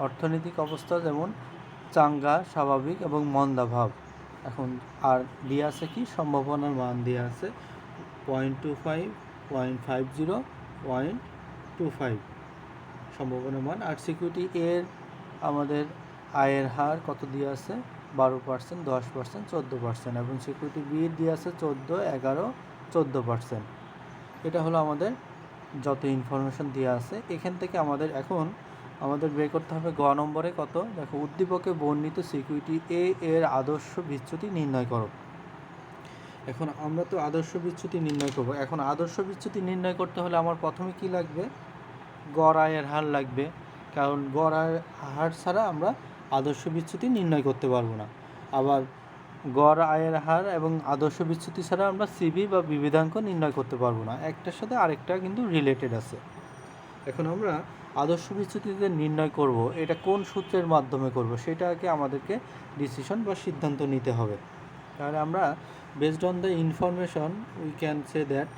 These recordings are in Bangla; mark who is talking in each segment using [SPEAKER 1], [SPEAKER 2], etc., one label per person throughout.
[SPEAKER 1] অর্থনৈতিক অবস্থা যেমন চাঙ্গা, স্বাভাবিক এবং মন্দা ভাব। এখন আর দিয়ে আছে কি সম্ভাবনার মান দিয়ে আছে 0.25, 0.50, 0.25 সম্ভাবনার মান। আর সিকিউরিটি এর আমাদের আয়ের হার কত দিয়ে আছে 12%, 10%, 14%, এবং সিকিউরিটি বি দিয়ে আছে 14, 11, 14%। এটা হলো আমাদের যত ইনফরমেশন দেওয়া আছে। এখান থেকে আমাদের বের করতে হবে গ নম্বরে কত। দেখো, উদ্দীপকে বর্ণিত সিকিউরিটি এ এর আদর্শ বিচ্যুতি নির্ণয় করো। এখন আমরা তো আদর্শ বিচ্যুতি নির্ণয় করব। এখন আদর্শ বিচ্যুতি নির্ণয় করতে হলে আমার প্রথমে কি লাগবে, গড় আয়ের হার লাগবে, কারণ গড় আয়ের হার ছাড়া আমরা আদর্শ বিচ্যুতি নির্ণয় করতে পারবো না। আবার গড় আয়ের হার এবং আদর্শ বিচ্যুতি ছাড়া আমরা সিবি বা বিভেদাঙ্ক নির্ণয় করতে পারবো না। একটার সাথে আরেকটা কিন্তু রিলেটেড আছে। এখন আমরা আদর্শ বিচ্যুতিতে নির্ণয় করব, এটা কোন সূত্রের মাধ্যমে করব সেটাকে আমাদেরকে ডিসিশন বা সিদ্ধান্ত নিতে হবে। তাহলে আমরা based on the information we can say that,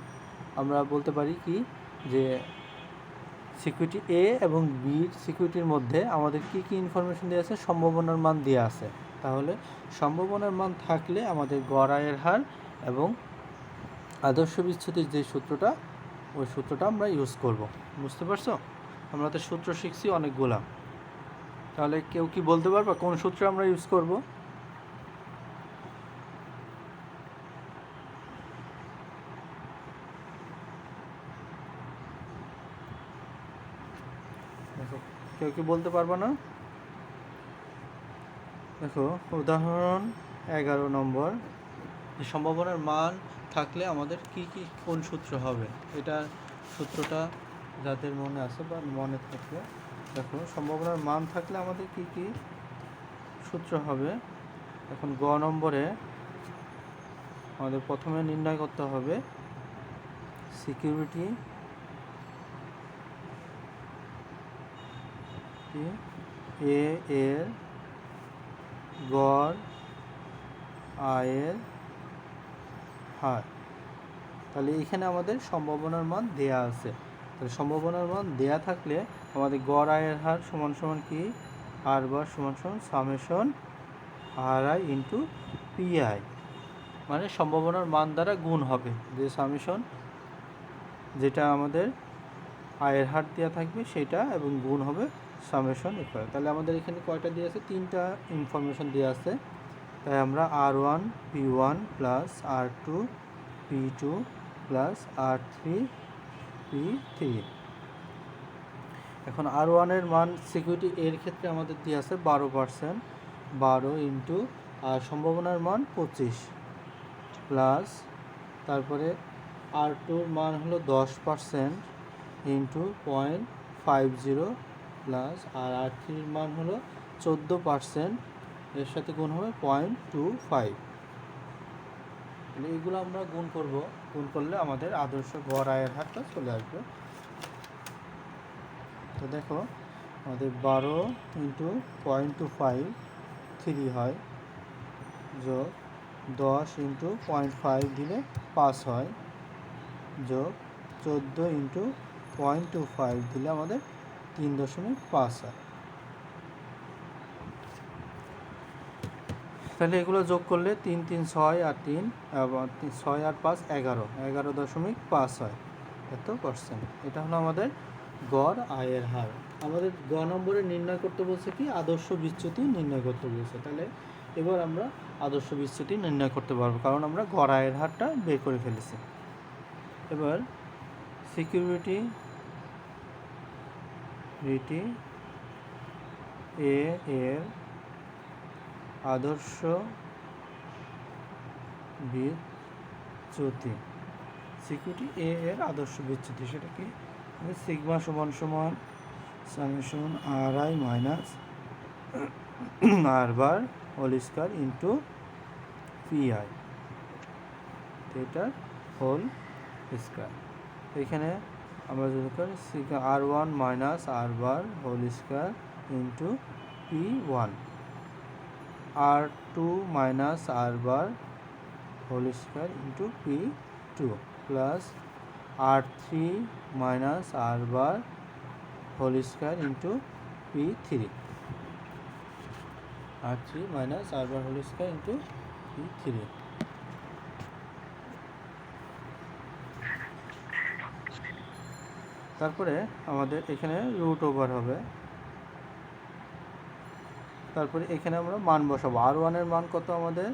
[SPEAKER 1] আমরা বলতে পারি কি যে সিকিউরিটি এ এবং বির সিকিউরিটির মধ্যে আমাদের কি কি ইনফরমেশন দেওয়া আছে, সম্ভাবনার মান দেওয়া আছে। তাহলে সম্ভাবনার মান থাকলে আমাদের গড় আয়ের হার এবং আদর্শ বিচ্যুতির যে সূত্রটা, ওই সূত্রটা আমরা ইউজ করব। বুঝতে পারছো? আমরা তো সূত্র শিখছি অনেকগুলা। তাহলে কেউ কি বলতে পারবা কোন সূত্র আমরা ইউজ করব? দেখো, কেউ কি বলতে পারবা না? দেখো, উদাহরণ 11 নম্বর, সম্ভাবনার মান থাকলে আমাদের কি কোন সূত্র হবে, এটা সূত্রটা যাদের মনে আছে বা মনে থাকবে। দেখো, সম্ভাবনার মান থাকলে আমাদের কি সূত্র হবে। এখন গ নম্বরে আমাদের প্রথমে নির্ণয় করতে হবে সিকিউরিটি এ এর গড় আয়ের হার। তাহলে এখানে আমাদের সম্ভাবনার মান দেয়া আছে। তাহলে সম্ভাবনার মান দেয়া থাকলে আমাদের গড় আয়ের হার সমান সমান কি, আর বার সমান সমান summation R I into P I, মানে সম্ভাবনার মান দ্বারা গুণ হবে যে সামেশন, যেটা আমাদের আয়ের হার দেওয়া থাকবে সেটা, এবং গুণ হবে সামেশন ইকুয়াল। তাহলে আমাদের এখানে কয়টা দিয়ে আছে, তিনটা ইনফরমেশন দেওয়া আছে। তাই আমরা R1 P1 plus R2 P2 plus R3 P3। এখন R1 এর মান সিকিউরিটি এর ক্ষেত্রে আমাদের দিয়ে আছে 12%, 12 ইন্টু আর সম্ভাবনার মান 25 প্লাস, তারপরে R2 এর মান হলো 10% ইন্টু 0.50 প্লাস, আর R3 এর মান হলো 14%, এর সাথে গুণ হবে 0.25। এইগুলো আমরা গুণ করব, গুণ করলে আমাদের আদর্শ গড় আয়ের হারটা চলে আসবে। তো দেখো, আমাদের 12 ইন্টু 0.25 3 হয়, যোগ 10 ইন্টু 0.5 দিলে 5 হয়, যোগ 14 ইন্টু 0.25 দিলে আমাদের 3.5 হয়। তাহলে এগুলো যোগ করলে 3 3 6 আর 3 6 আর 5 11, 11.5 হয়, এত পার্সেন্ট। এটা হলো আমাদের গড় আয়ের হার। আমাদের গ নম্বরে নির্ণয় করতে বলছে কি, আদর্শ বিচ্যুতি নির্ণয় করতে বলছে। তাহলে এবার আমরা আদর্শ বিচ্যুতি নির্ণয় করতে পারবো, কারণ আমরা গড় আয়ের হারটা বের করে ফেলেছি। এবার সিকিউরিটি এ এর আদর্শ বিচ্যুতি, সিকিউরিটি এ এর আদর্শ বিচ্যুতি সেটা কি, সিগমা সমান সমান summation R I minus R bar whole square into p i, এটার হোল স্কয়ার। এখানে আমরা যদি করি R1 মাইনাস আর bar whole square into P1, R2 minus আর bar whole square into P2 plus R3 minus আর bar whole square into P3। r3 minus r bar whole square into p3। তারপরে আমাদের এখানে রুট ওভার হবে। তারপরে এখানে আমরা মান বসাবো। r1 এর মান কত আমাদের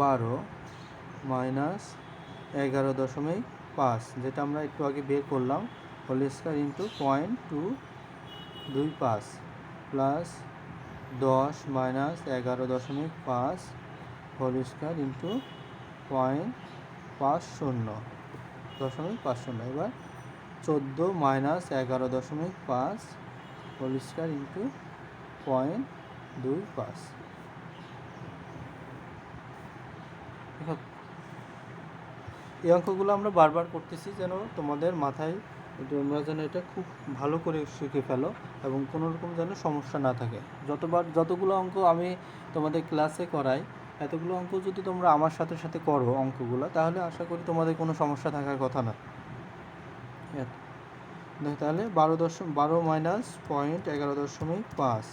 [SPEAKER 1] 12 মাইনাস 11.5, যেটা আমরা একটু আগে বের করলাম, whole square into 0.225 plus 10 minus 11.5 whole square into 0.50। এবার 14 মাইনাস 11.5 হোল স্কয়ার ইন্টু 0.25। এই অঙ্কগুলো আমরা বারবার করতেছি যেন তোমাদের মাথায়, তোমরা যেন এটা খুব ভালো করে শিখে ফেলো এবং কোনো রকম যেন সমস্যা না থাকে। যতগুলো অঙ্ক আমি তোমাদের ক্লাসে করাই, এতগুলো অঙ্ক যদি তোমরা আমার সাথে সাথে করো অঙ্কগুলো, তাহলে আশা করি তোমাদের কোনো সমস্যা থাকার কথা না। তাহলে 12 মাইনাস 0.11.5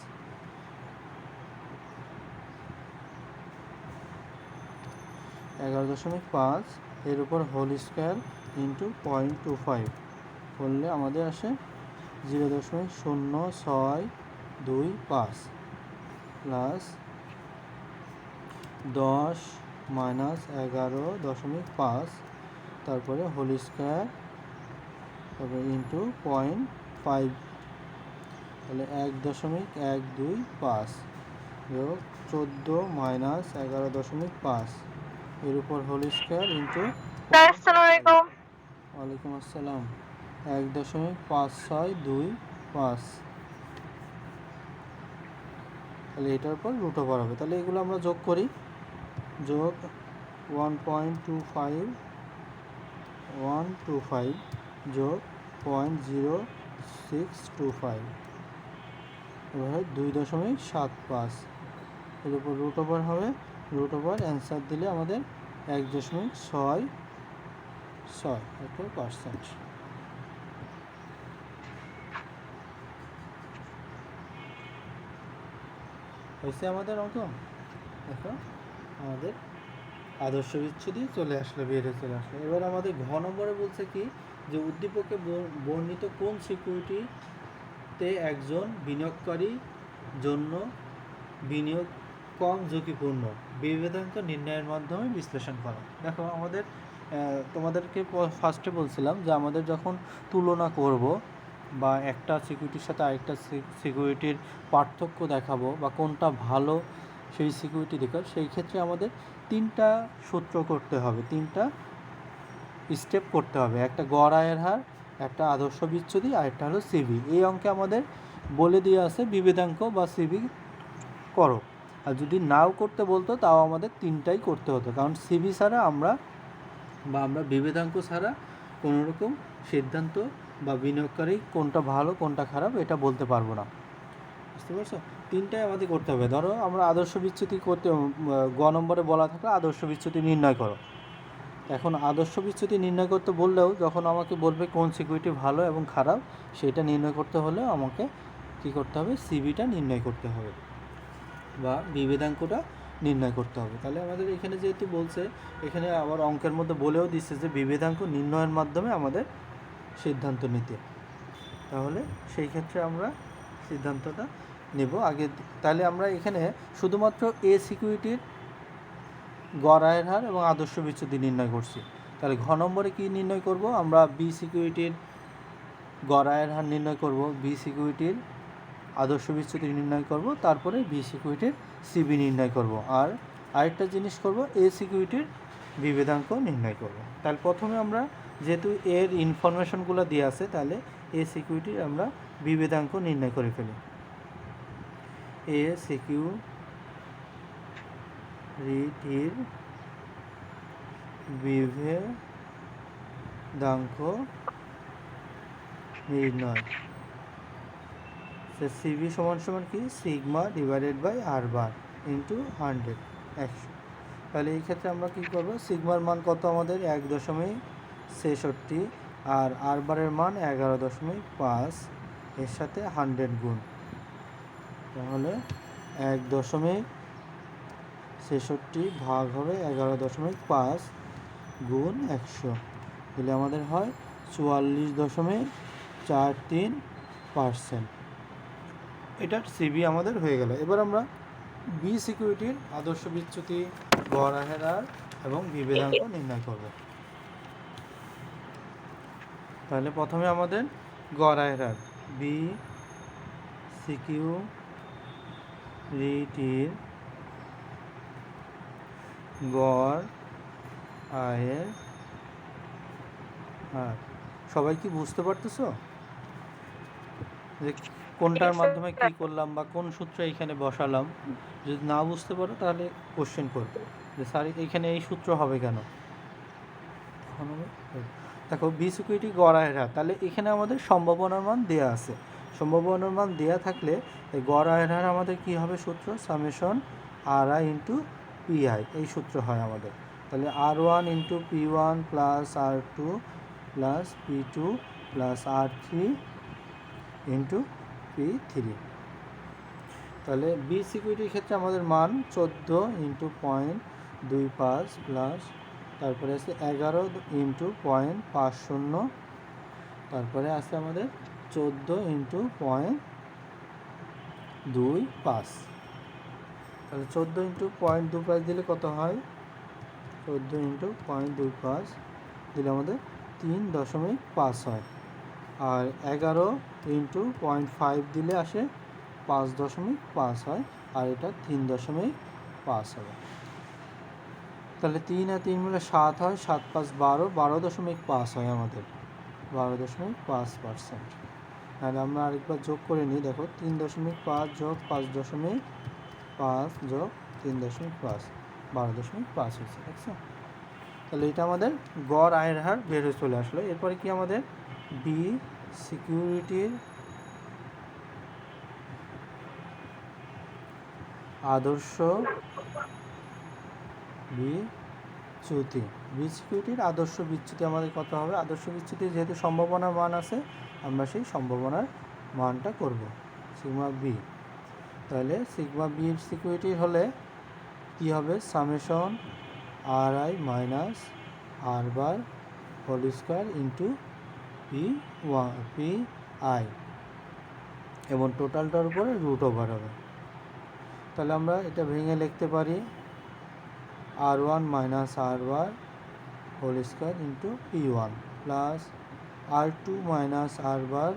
[SPEAKER 1] 11.5 এর উপর হোল স্কয়ার ইন্টু 0.25 করলে আমাদের আসে 0.0625 প্লাস 10 মাইনাস 11.5 তারপরে হোল স্কয়ার তারপরে ইন্টু 0.5, তাহলে 1.125 যোগ 14 মাইনাস 11.5 এর উপর হোল স্কয়ার ইন্টু। ওয়ালাইকুম আসসালাম। 1.5625, তাহলে এটার পর রুট ওভার হবে। তাহলে এগুলো আমরা যোগ করি। যোগ 1.25 যোগ 0.0625 এবার 2.75 এর উপর রুট ওভার হবে। রুট ওভার অ্যান্সার দিলে আমাদের 1.66%। হয়েছে আমাদের অঙ্ক। দেখো আমাদের আদর্শ বিচ্ছেদই চলে আসলো, বেরিয়ে চলে আসলো। এবার আমাদের ঘ নম্বরে বলছে কি যে উদ্দীপকে বর্ণিত কোন সিকিউরিটিতে একজন বিনিয়োগকারীর জন্য বিনিয়োগ কম ঝুঁকিপূর্ণ, বিভেদাঙ্ক নির্ণয়ের মাধ্যমে বিশ্লেষণ করা। দেখো আমাদের তোমাদেরকে ফার্স্টে বলছিলাম যে আমাদের যখন তুলনা করব বা একটা সিকিউরিটির সাথে আরেকটা সিকিউরিটির পার্থক্য দেখাবো বা কোনটা ভালো সেই সিকিউরিটি দেখাবো, সেই ক্ষেত্রে আমাদের 3টা সূত্র করতে হবে, 3টা স্টেপ করতে হবে। একটা গড় আয়ের হার, একটা আদর্শ বিচ্ছুতি, আর একটা হলো সিবি। এই অঙ্কে আমাদের বলে দিয়ে আছে বিভেদাঙ্ক বা সিবি করো। আর যদি নাও করতে বলতো তাও আমাদের 3টাই করতে হতো, কারণ সিবি ছাড়া আমরা বিভেদাঙ্ক ছাড়া কোনোরকম সিদ্ধান্ত বা বিনিয়োগকারী কোনটা ভালো কোনটা খারাপ এটা বলতে পারবো না। বুঝতে পারছো? 3টাই আমাদের করতে হবে। ধরো আমরা আদর্শ বিচ্যুতি করতে, গ নম্বরে বলা থাকলে আদর্শ বিচ্যুতি নির্ণয় করো। এখন আদর্শ বিচ্যুতি নির্ণয় করতে বললেও যখন আমাকে বলবে কোন সিকিউরিটি ভালো এবং খারাপ, সেটা নির্ণয় করতে হলে আমাকে কী করতে হবে, সিবিটা নির্ণয় করতে হবে বা বিভেদাঙ্কটা নির্ণয় করতে হবে। তাহলে আমাদের এখানে যেহেতু বলছে, এখানে আবার অঙ্কের মধ্যে বলেও দিচ্ছে যে বিভেদাঙ্ক নির্ণয়ের মাধ্যমে আমাদের সিদ্ধান্ত নিতে। তাহলে সেই ক্ষেত্রে আমরা সিদ্ধান্তটা নেব আগে। তাহলে আমরা এখানে শুধুমাত্র এ সিকিউরিটির গড় আয়ের হার এবং আদর্শ বিচ্যুতি নির্ণয় করছি। তাহলে ঘ নম্বরে কী নির্ণয় করব, আমরা বি সিকিউরিটির গড় আয়ের হার নির্ণয় করব, বি সিকিউরিটির আদর্শ বিচ্যুতি নির্ণয় করব, তারপরে বি সিকিউরিটির সিবি নির্ণয় করব, আর আরেকটা জিনিস করব, এ সিকিউরিটির বিভেদাঙ্ক নির্ণয় করব। তাহলে প্রথমে আমরা যেহেতু এর ইনফরমেশনগুলো দিয়ে আছে, তাহলে এ সিকিউরিটির আমরা বিভেদাঙ্ক নির্ণয় করে ফেলি। এ সিকিউরিটির বিভেদাঙ্ক নির্ণয়, সিবি সমান সমান কি, sigma divided by R bar into 100 100। তাহলে এই ক্ষেত্রে আমরা কী করবো, সিগমার মান কত আমাদের 1.66 আর আর বারের মান 11.5, এর সাথে 100 গুণ তাহলে 1.63 ভাগ হবে 11.5 গুণ 100 দিলে আমাদের হয় 44.43%। এটার সিবি আমাদের হয়ে গেল। এবার আমরা বি সিকিউরিটির আদর্শ বিচ্যুতি, গড় আয়ের হার এবং বিভেদাঙ্ক নির্ণয় করব। তাহলে প্রথমে আমাদের গড় আয়ের হার, বি সিকিউরিটির গড় আয়ের হার। সবাই কি বুঝতে পারতেছো যে কোনটার মাধ্যমে কি করলাম বা কোন সূত্র এইখানে বসালাম? যদি না বুঝতে পারো তাহলে কোশ্চেন করবে যে স্যার এইখানে এই সূত্র হবে কেন। দেখো বি সিকিউরিটি গড় আয়ের হার, তাহলে এখানে আমাদের সম্ভাবনার মান দেয়া আছে। সম্ভাবনার মান দেয়া থাকলে এই গড় আয়ের হার আমাদের কী হবে সূত্র? Summation R I into P I, এই সূত্র হয় আমাদের। তাহলে R1 into P1 plus R2 plus P2 plus R3 into P3। তাহলে বি সিকিউরিটির ক্ষেত্রে আমাদের মান 14 ইন্টু 0.25 প্লাস তারপরে আছে 11 ইন্টু 0.50, তারপরে আছে আমাদের 14 ইন্টু 0.25। তাহলে 14 ইন্টু 0.25 দিলে কত হয়? 14 ইন্টু 0.25 দিলে আমাদের 3.5 হয়। আর 11 ইন্টু 0.5 দিলে আসে 5.5 হয়, আর এটা 3.5 হবে। তাহলে 3 আর 3 মিলে 7 হয়, 7 5 12, 12.5 হয় আমাদের, 12.5%। তাহলে আমরা আরেকবার যোগ করে নিই। দেখো 3.5 যোগ 5.5 যোগ 3.5, 12.5 হচ্ছে, দেখছো? তাহলে এটা আমাদের গড় আয়ের হার বের হয়ে চলে আসলো। এরপরে কি আমাদের বি সিকিউরিটির আদর্শ বিচ্যুতি। বি সিকিউরিটির আদর্শ বিচ্যুতি আমাদের কত হবে? আদর্শ বিচ্যুতির যেহেতু সম্ভাবনার মান আছে, আমরা সেই সম্ভাবনার মানটা করব সিগমা বি। তাহলে সিগমা বি সিকিউরিটির হলে কি হবে? Summation R I minus R bar whole square into P I, এবং টোটালটার উপরে রুট ওভার হবে। তাহলে আমরা এটা ভেঙে লিখতে পারি R1 মাইনাস আর bar whole square into P1 plus R2 minus আর bar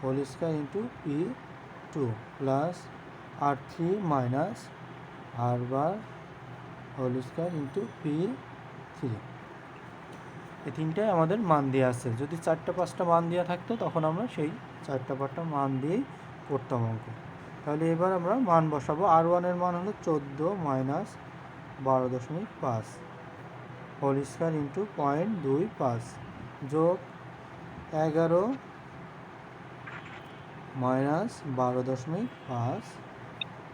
[SPEAKER 1] whole square into P2 plus R3 minus আর bar whole square into P3। এই তিনটায় আমাদের মান দেওয়া আছে। যদি 4টা 5টা মান দেওয়া থাকতো তখন আমরা সেই 4টা 5টা মান দিয়েই করতাম অঙ্ক। তাহলে এবার আমরা মান বসাবো। R1 এর মান হলো 14 মাইনাস 12.5 হোল স্কোয়ার ইন্টু 0.25 যোগ 11 minus 12.5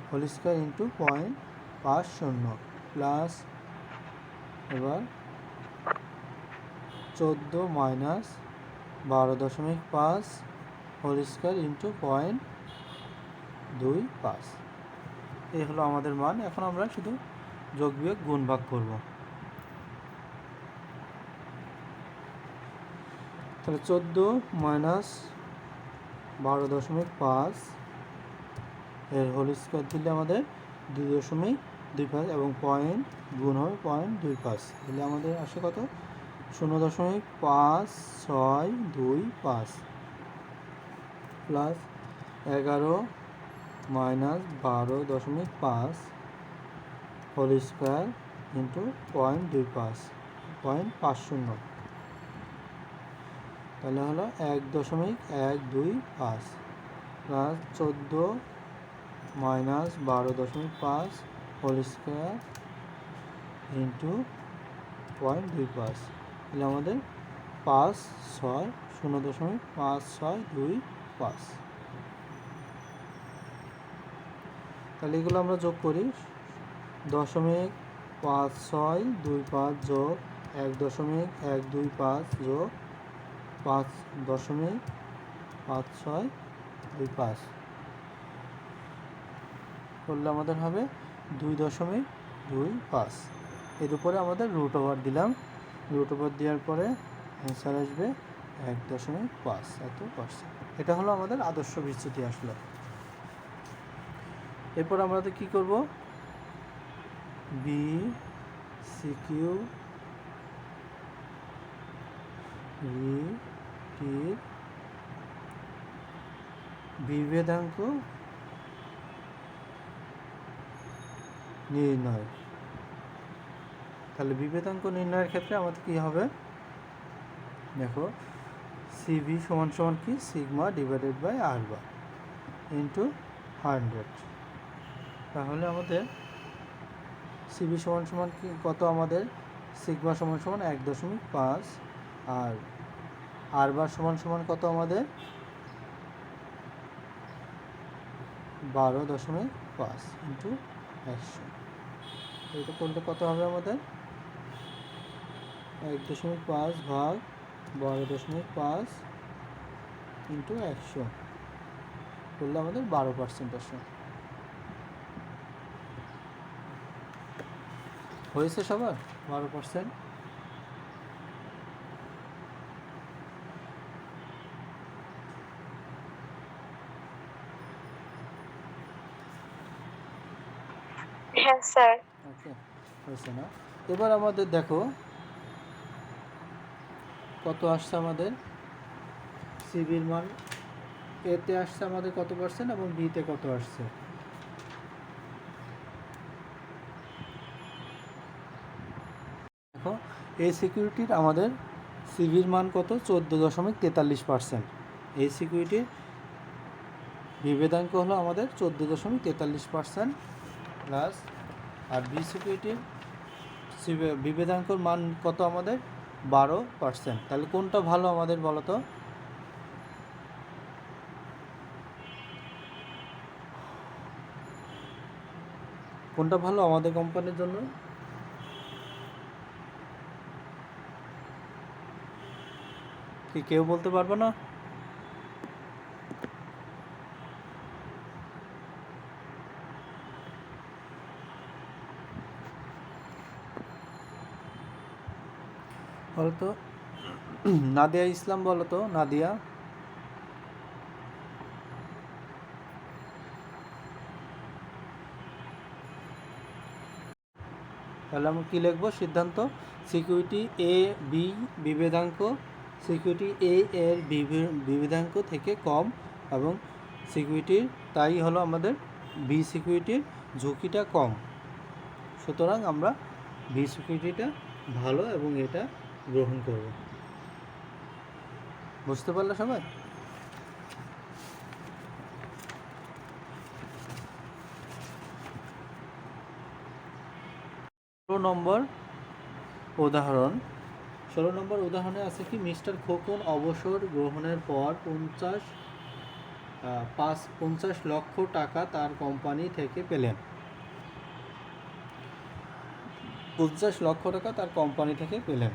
[SPEAKER 1] whole square into 0.50 plus এবার 14 মাইনাস 12.5 হোল স্কোয়ার ইন্টু 0.25। এই হলো আমাদের মান। এখন আমরা শুধু যোগ বিয়োগ গুণ ভাগ করব। তাহলে 14 মাইনাস 12.5 এর হোল স্কোয়ার দিলে আমাদের 2.25 এবং পয়েন্ট গুণ হবে 0.25 দিলে আমাদের আসে কত? 0.5625 plus 11 minus 12.5 whole square into 0.50, তাহলে হলো 1.125 plus 14 minus 12.5 whole square into 0.25, তাহলে আমাদের 0.5625। তাহলে এগুলো আমরা যোগ করি। 0.5625 যোগ 1.125 যোগ 5.5625, করলে আমাদের হবে 2.25। এর উপরে আমাদের রুট ওভার দিলাম, রুট ওভার দেওয়ার পরে অ্যান্সার আসবে 1.5 এত%। এটা হলো আমাদের আদর্শ বিচ্যুতি আসলো। এরপর আমরা কি করব, বি সি কিউ টির বিভেদাঙ্ক নির্ণয়। তাহলে বিভেদাঙ্ক নির্ণয়ের ক্ষেত্রে আমাদের কি হবে, দেখো সিভি সমান সমান কি sigma divided by R bar into 100। তাহলে আমাদের সিভি সমান সমান কি কত, আমাদের সিগমা সমান সমান 1.5 আর আর বার সমান সমান কত আমাদের 12.5 ইন্টু 100। এটা করলে কত হবে আমাদের 1.5 ভাগ 12.5 ইন্টু 100 করলে আমাদের 12% আসে। হয়েছে সবার 12%?
[SPEAKER 2] হ্যাঁ স্যার।
[SPEAKER 1] ওকে, হয়েছে না? এবার আমাদের দেখো কত আসছে আমাদের সিবির মান, এতে আসছে আমাদের কত পার্সেন্ট এবং বিতে কত আসছে। দেখো এই সিকিউরিটির আমাদের সিবির মান কত 14.43%। এই সিকিউরিটির বিভেদাঙ্ক হলো আমাদের 14.43% প্লাস, আর বি সিকিউরিটির বিভেদাঙ্কর মান কত আমাদের 12%। তাহলে কোনটা ভালো আমাদের বলো তো? কোনটা ভালো আমাদের কোম্পানির জন্য? কি কেউ বলতে পারবে না? বলতো নাদিয়া ইসলাম, বলো তো নাদিয়া। তাহলে আমরা কী লিখবো, সিদ্ধান্ত সিকিউরিটি এ বি বিভেদাঙ্ক সিকিউরিটি এ এর বিভেদাঙ্ক থেকে কম এবং সিকিউরিটির তাই হলো আমাদের বি সিকিউরিটির ঝুঁকিটা কম। সুতরাং আমরা বি সিকিউরিটিটা ভালো এবং এটা গ্রহণ করব। বুঝতে পারলে সবাই? ষোলো নম্বর উদাহরণে আছে কি, মিস্টার খোকন অবসর গ্রহণের পর 50 লক্ষ টাকা তার কোম্পানি থেকে পেলেন। 50 লক্ষ টাকা তার কোম্পানি থেকে পেলেন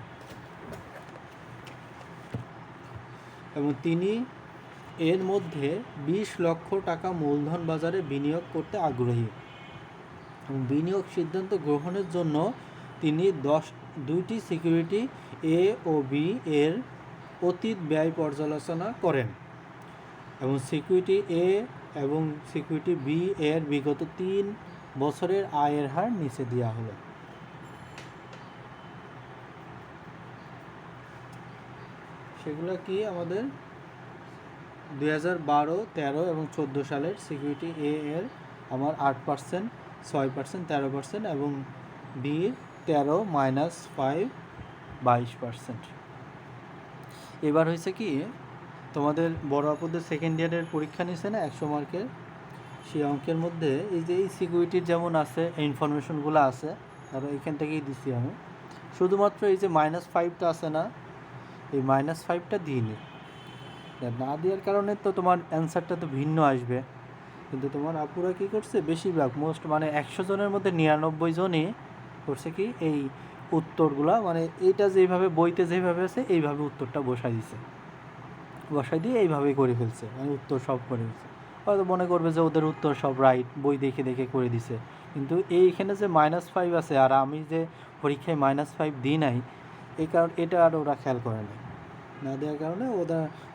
[SPEAKER 1] এবং তিনি এর মধ্যে 20 লক্ষ টাকা মূলধন বাজারে বিনিয়োগ করতে আগ্রহী এবং বিনিয়োগ সিদ্ধান্ত গ্রহণের জন্য তিনি 2টি সিকিউরিটি এ ও বি এর অতীত ব্যয় পর্যালোচনা করেন এবং সিকিউরিটি এ এবং সিকিউরিটি বি এর বিগত 3 বছরের আয়ের হার নিচে দেওয়া হলো। সেগুলো কি আমাদের 2012, 13 এবং 14 সালের সিকিউরিটি এ এর আমার 8%, 6%, 13% এবং বির 13 - 5 22%। এবার হয়েছে কি, তোমাদের বড় আপুদের সেকেন্ড ইয়ারের পরীক্ষা নিছে না 100 মার্কের, সেই অঙ্কের মধ্যে এই যে এই সিকিউরিটির যেমন আছে এই ইনফরমেশনগুলো আছে, আর এইখান থেকেই দিছি আমি। শুধুমাত্র এই যে -5টা আছে না, এই -5টা দিইনি। না দেওয়ার কারণে তো তোমার অ্যান্সারটা তো ভিন্ন আসবে, কিন্তু তোমার আপুরা কী করছে, বেশিরভাগ মোস্ট 100 জনের মধ্যে 99 জনই করছে কি এই উত্তরগুলা এইটা যেভাবে বইতে যেভাবে আছে এইভাবে উত্তরটা বসাই দিয়ে এইভাবেই করে ফেলছে, উত্তর সব করে ফেলছে। হয়তো মনে করবে যে ওদের উত্তর সব রাইট, বই দেখে দেখে করে দিছে, কিন্তু এইখানে যে -5 আছে আর আমি যে পরীক্ষায় -5 দিই নাই, এই কারণ এটা আর ওরা খেয়াল করে না দেওয়ার কারণে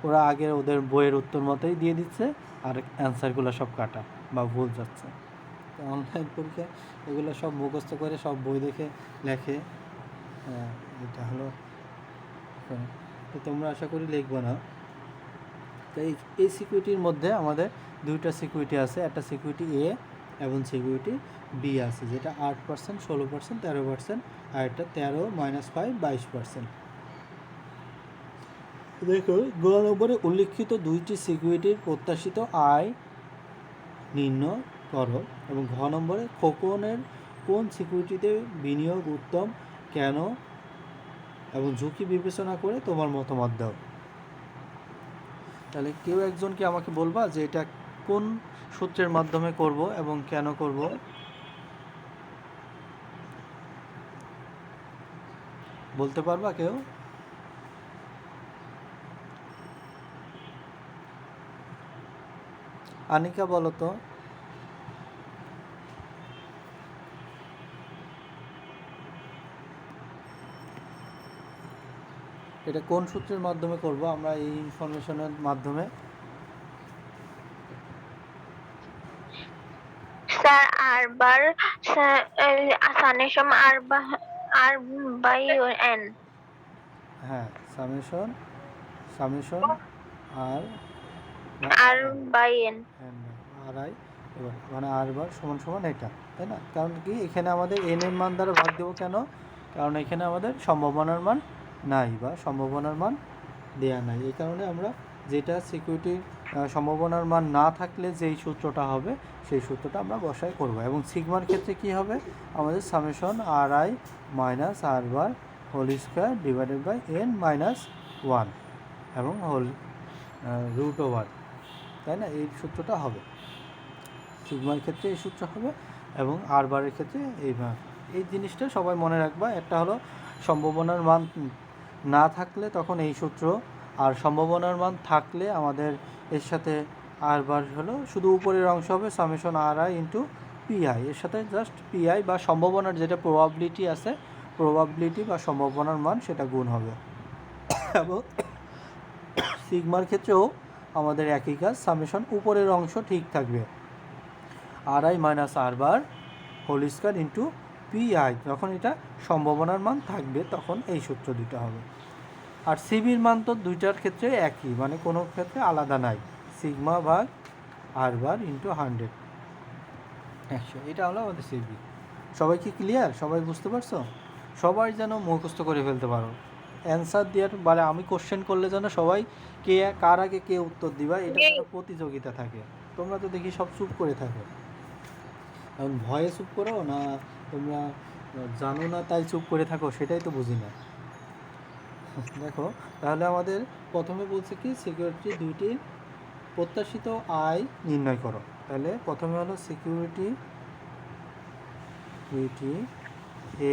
[SPEAKER 1] ওরা আগে ওদের বইয়ের উত্তর মতোই দিয়ে দিচ্ছে, আর অ্যান্সারগুলো সব কাটা বা ভুল যাচ্ছে। তো অনলাইন পরীক্ষা এগুলো সব মুখস্থ করে সব বই দেখে লেখে, এটা হলো। তো তোমরা আশা করি লিখবো না। তো এই সিকিউরিটির মধ্যে আমাদের দুইটা সিকিউরিটি আছে, একটা সিকিউরিটি এ এবং সিকিউরিটি বি আছে, যেটা 8%, 16%, 13%, আর একটা 13 - 5 22%। দেখো গ নম্বরে উল্লিখিত দুইটি সিকিউরিটির প্রত্যাশিত আয় নির্ণয় করো, এবং ঘ নম্বরে খোকনের কোন সিকিউরিটিতে বিনিয়োগ উত্তম, কেন এবং ঝুঁকি বিবেচনা করে তোমার মতামত দাও। তাহলে কেউ একজনকে আমাকে বলবা যে এটা কোন সূত্রের মাধ্যমে করব এবং কেন করব। বলতে পারবা কেউ? আনিকা বলো তো। এটা কোন সূত্রের মাধ্যমে করব আমরা এই ইনফরমেশনের মাধ্যমে?
[SPEAKER 2] Sir r bar summation r by n.
[SPEAKER 1] হ্যাঁ, summation r
[SPEAKER 2] r by n.
[SPEAKER 1] R i, এবার মানে আর বার সমান সমান এটা, তাই না? কারণ কি এখানে আমাদের এন এর মান দ্বারা ভাগ দেবো কেন? কারণ এখানে আমাদের সম্ভাবনার মান নাই বা সম্ভাবনার মান দেয়া নাই, এই কারণে আমরা যেটা সিকিউরিটির সম্ভাবনার মান না থাকলে যেই সূত্রটা হবে সেই সূত্রটা আমরা বসায় করব। এবং সিগমার ক্ষেত্রে কি হবে? আমাদের summation R I minus R bar whole square divided by N minus 1 এবং হোল রুট ওভার, তাই না? এই সূত্রটা হবে সিগমার ক্ষেত্রে, এই সূত্র হবে। এবং আর বারের ক্ষেত্রে এই জিনিসটা সবাই মনে রাখবা। একটা হলো সম্ভাবনার মান না থাকলে তখন এই সূত্র, আর সম্ভাবনার মান থাকলে আমাদের এর সাথে আর বার হলো শুধু উপরের অংশ হবে summation R I into P I, এর সাথে জাস্ট পিআই বা সম্ভাবনার যেটা প্রবাবিলিটি আছে, প্রবাবিলিটি বা সম্ভাবনার মান সেটা গুণ হবে। এবং সিগমার ক্ষেত্রেও আমাদের একই কাজ, সামেশন উপরের অংশ ঠিক থাকবে r I minus R bar whole square into p i, যখন এটা সম্ভাবনার মান থাকবে তখন এই সূত্র দুটো হবে। আর সিবির মান তো দুইটার ক্ষেত্রে একই, মানে কোনো ক্ষেত্রে আলাদা নাই, সিগমা ভাগ আর বার ইন্টু 100 100, এটা হলো আমাদের সিবি। সবাই কি ক্লিয়ার? সবাই বুঝতে পারছো? সবাই যেন মুখস্থ করে ফেলতে পারো অ্যান্সার দেওয়ার, মানে আমি কোশ্চেন করলে যেন সবাই কে কার আগে কে উত্তর দিবা এটা যেন প্রতিযোগিতা থাকে। তোমরা তো দেখি সব চুপ করে থাকো, এখন ভয়ে চুপ করো না তোমরা জানো না তাই চুপ করে থাকো, সেটাই তো বুঝি না। দেখো তাহলে আমাদের প্রথমে বলছে কি সিকিউরিটি দুইটির প্রত্যাশিত আয় নির্ণয় করো। তাহলে প্রথমে হলো সিকিউরিটি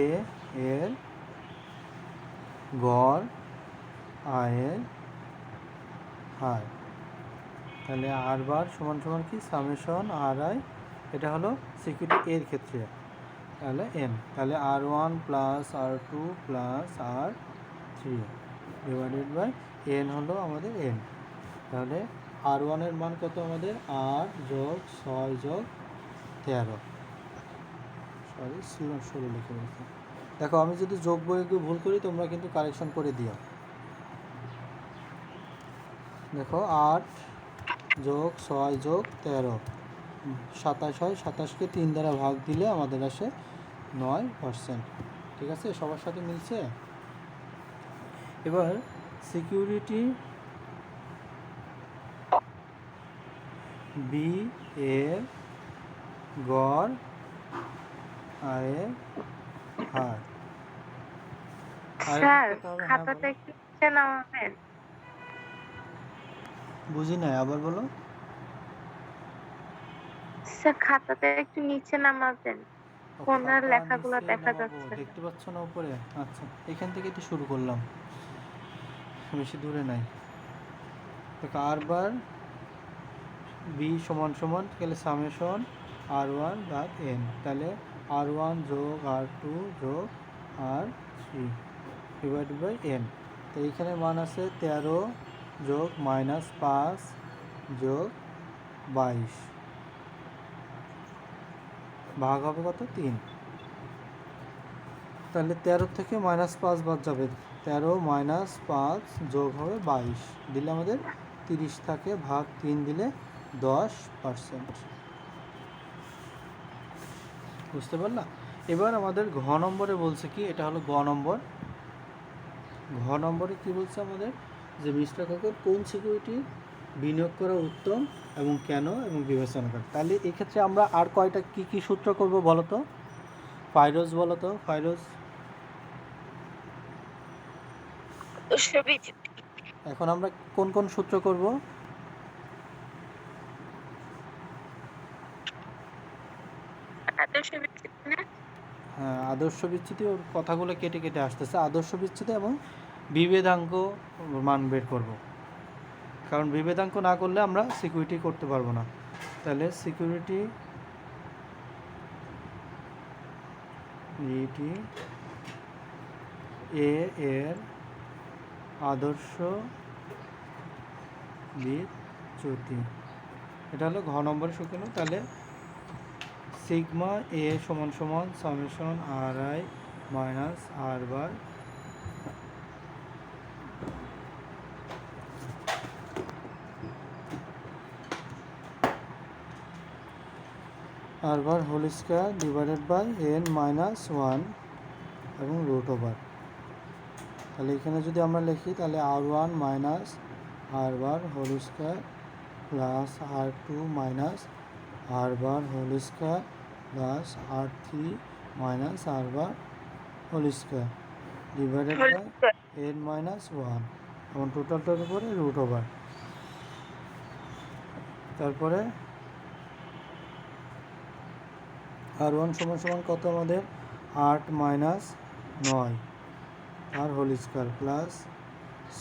[SPEAKER 1] এ এর গড় আয়ের হার, তাহলে আর বার সমান সমান কি সামেশন আর আই, এটা হলো সিকিউরিটি এর ক্ষেত্রে, তাহলে এন, তাহলে R1 plus R2 plus R3 divided by N হলো আমাদের এন। তাহলে R1 এর মান কত আমাদের? 8 + 6 + 13, সরি 16 লিখে দিয়েছি। দেখো আমি যদি যোগ বিয়োগে ভুল করি তোমরা কিন্তু কারেকশন করে দিও। দেখো 8 + 6 + 13 27 হয়, 27কে 3 দ্বারা ভাগ দিলে আমাদের আসে 9%। ঠিক আছে, সবার সাথে মিলছে? এবার সিকিউরিটি বি এর গড় আয়ের হার,
[SPEAKER 2] স্যার খাতাটা একটু নিচে নামাবেন।
[SPEAKER 1] বুঝি না, আবার বলো।
[SPEAKER 2] স্যার খাতাটা একটু নিচে নামাবেন, কোনার লেখাগুলো দেখা যাচ্ছে।
[SPEAKER 1] দেখতে পাচ্ছ না উপরে? আচ্ছা, এখান থেকে তো শুরু করলাম, বেশি দূরে নাই। দেখো আর বার বি সমান সমান তাহলে সামেশন R1 ভাগ n, তাহলে R1 যোগ R2 যোগ R3 ডিভাইডেড বাই n। তো এইখানে মান আছে 13 যোগ -5 যোগ 22, ভাগ হবে কত 3। তাহলে 13 থেকে -5 বাদ যাবে, 13 - 5 যোগ হবে 22 দিলে আমাদের 30 থাকে, ভাগ 3 দিলে 10%। বুঝতে পারলাম? এবার আমাদের ঘ নম্বরে বলছে কি, এটা হলো গ নম্বর। ঘ নম্বরে কি বলছে আমাদের, যে মিস্টার খোকন কোন সিকিউরিটি বিনিয়োগ করা উত্তম এবং কেন এবং বিবেচনা করে। তাহলে এক্ষেত্রে আমরা আর কয়টা কি কি সূত্র করব বলো তো ফাইরোজ, বলো তো ফাইরোজ। এখন আমরা কোন কোন সূত্র করব? হ্যাঁ, আদর্শ বিচ্যুতি, ওর কথাগুলো কেটে কেটে আসতেছে। আদর্শ বিচ্যুতি এবং বিভেদাঙ্ক মান বের করব, কারণ বিভেদাঙ্ক না করলে আমরা সিকিউরিটি করতে পারবো না। তাহলে সিকিউরিটি এ এর আদর্শ বিচ্যুতি, এটা হলো ঘ নম্বরের সূত্র। তাহলে সিগমা এ সমান সমান summation RI minus R bar whole square divided by n-1 এবং রুট ওভার। তাহলে এখানে যদি আমরা লিখি তাহলে R1 minus R bar whole square plus R2 minus R bar whole square plus R3 minus R bar whole square divided by n-1 এবং টোটালটার উপরে রুট ওভার। তারপরে R1 সমান সমান কত আমাদের 8 মাইনাস 9 আর whole square plus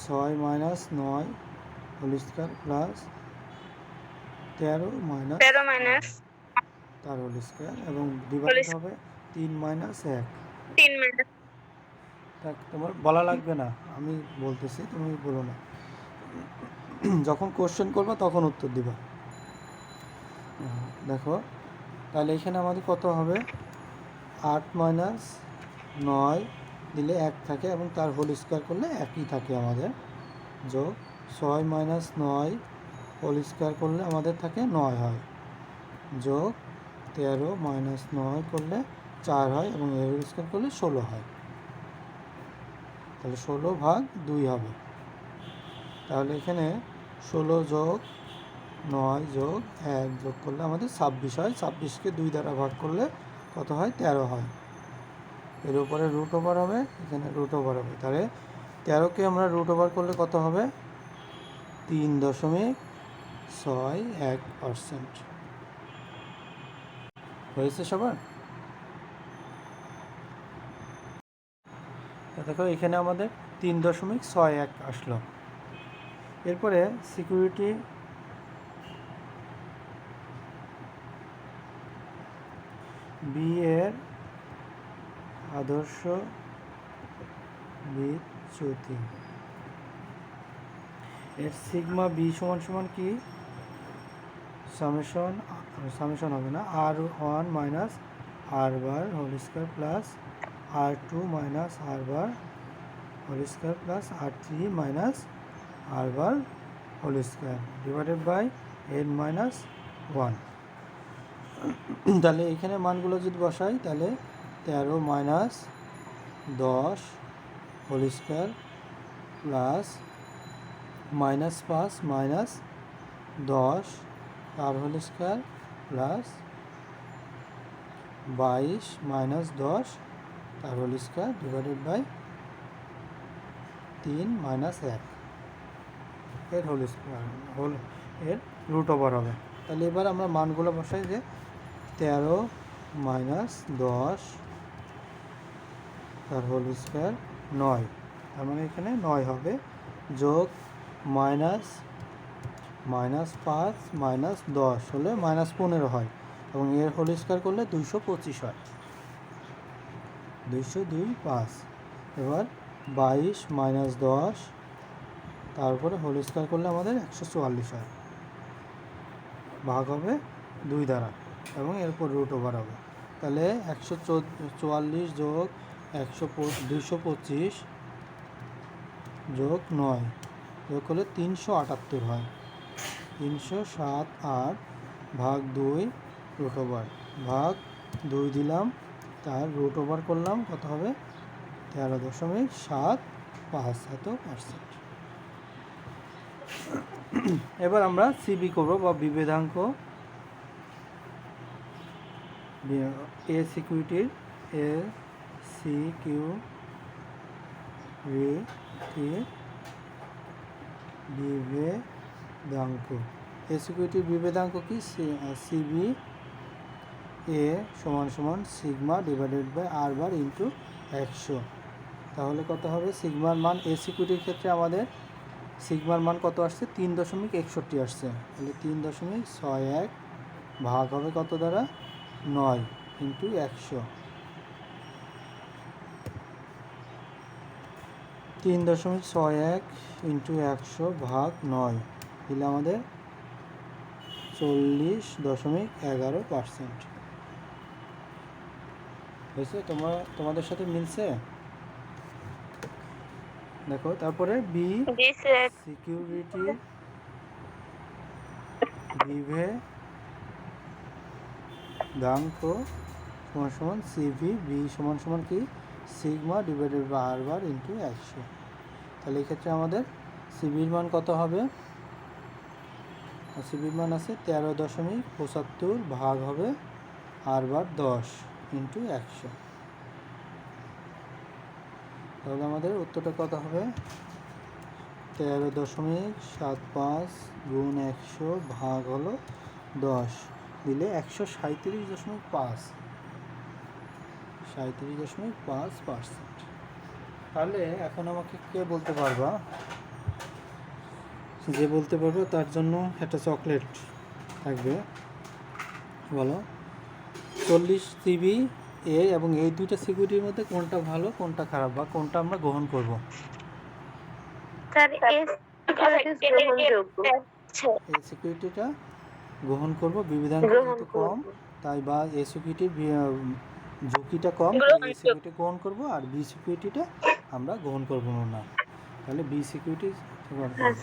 [SPEAKER 1] 6 minus 9 whole square plus 13 minus তার হোল স্কোয়ার এবং ডিভাইড হবে 3 মাইনাস 1। তোমার বলা লাগবে না, আমি বলতেছি, তুমি বলো না। যখন কোশ্চেন করবা তখন উত্তর দিবা। দেখো তাহলে এখানে আমাদের কত হবে, 8 মাইনাস 9 দিলে 1 থাকে এবং তার হোল স্কোয়ার করলে একই থাকে আমাদের, যোগ 6 মাইনাস 9 হোল স্কোয়ার করলে আমাদের থাকে 9 হয়, যোগ 13 মাইনাস 9 করলে 4 হয় এবং এর হোল স্কোয়ার করলে 16 হয়। তাহলে 16 ভাগ 2 হবে। তাহলে এখানে 16 যোগ 9 যোগ 1 যোগ করলে আমাদের 26 হয়। 26কে 2 দ্বারা ভাগ করলে কত হয়, 13 হয়। এর উপরে রুট ওভার হবে, এখানে রুট ওভার হবে। তাহলে 13কে আমরা রুট ওভার করলে কত হবে, 3.61%। হয়েছে সবার? দেখো এখানে আমাদের 3.61 আসলো। এরপরে সিকিউরিটি বি এর আদর্শ বিচ্যুতি, এর সিগমা বি সমান সমান কি, সামেশন হবে না, R1 minus R bar whole square plus R2 minus R bar whole square plus R3 minus R bar whole square divided by n-1। তাহলে এখানে মানগুলো যদি বসাই তাহলে 13 minus 10 whole square plus -5 minus 10 তার হোল স্কোয়ার প্লাস 22 মাইনাস 10 তার whole square divided by 3 minus 1 এর হোল স্কোয়ার এর রুট ওভার হবে। তাহলে এবার আমরা মানগুলো বসাই যে 13 মাইনাস 10 তার হোল স্কোয়ার 9, তার মানে এখানে 9 হবে, যোগ -5 -10 হলে -15 হয় এবং এর হোল স্কয়ার করলে 225 হয়। 202 এবার 22 -10 তারপরে হোল স্কয়ার করলে আমাদের 144 হয়, ভাগ হবে 2 দ্বারা এবং এরপর রুট ওভার হবে। তাহলে 144 যোগ 225 যোগ 9 যোগ করলে 378 হয়। 378 ভাগ 2 রুট ওভার, ভাগ 2 দিলাম, তার রুট ওভার করলাম, কত হবে 13.75%। এবার আমরা সিবি করব বা বিভেদাঙ্ক। এ সিকিউরিটির বিভেদাঙ্ক। এ সিকিউরিটির বিভেদাঙ্ক কি? সিবি এ সমান sigma divided by R bar into 100। তাহলে কত হবে সিগমার মান? এ সিকিউরিটির ক্ষেত্রে আমাদের সিগমার মান কত আসছে? 3.61 আসছে। তাহলে 3.61 ভাগ হবে কত দ্বারা? 9 ইন্টু 100। 3.61 ইন্টু 100 ভাগ 9 দিলে আমাদের 40.11%। হয়েছে? তোমাদের সাথে মিলছে? দেখো তারপরে বি সিকিউরিটির বিভেদাঙ্ক সমান সিভি বি সমান কি? Sigma divided by R bar into 100। তাহলে এই ক্ষেত্রে আমাদের সিবির মান কত হবে? সিবির মান আছে 13.75 ভাগ হবে আর বার 10 ইন্টু 100। তাহলে আমাদের উত্তরটা কত হবে? 13.75 গুণ 100 ভাগ হলো 10 দিলে 137.5, 37.5%। তাহলে এখন আমাকে কে বলতে পারবা? যে বলতে পারবো তার জন্য একটা চকলেট থাকবে। বলো 40 সিবি এ এবং এই দুইটা সিকিউরিটির মধ্যে কোনটা ভালো কোনটা খারাপ বা কোনটা আমরা গ্রহণ করব?
[SPEAKER 2] স্যার
[SPEAKER 1] এই সিকিউরিটিটা গ্রহণ করব, বিবিধাঙ্ক যেহেতু কম তাই, বা এই সিকিউরিটির ঝুঁকিটা কম তাই এই সিকিউরিটি গ্রহণ করব, আর বি সিকিউরিটিটা আমরা গ্রহণ করব না। তাহলে বি সিকিউরিটি গ্রহণ করব।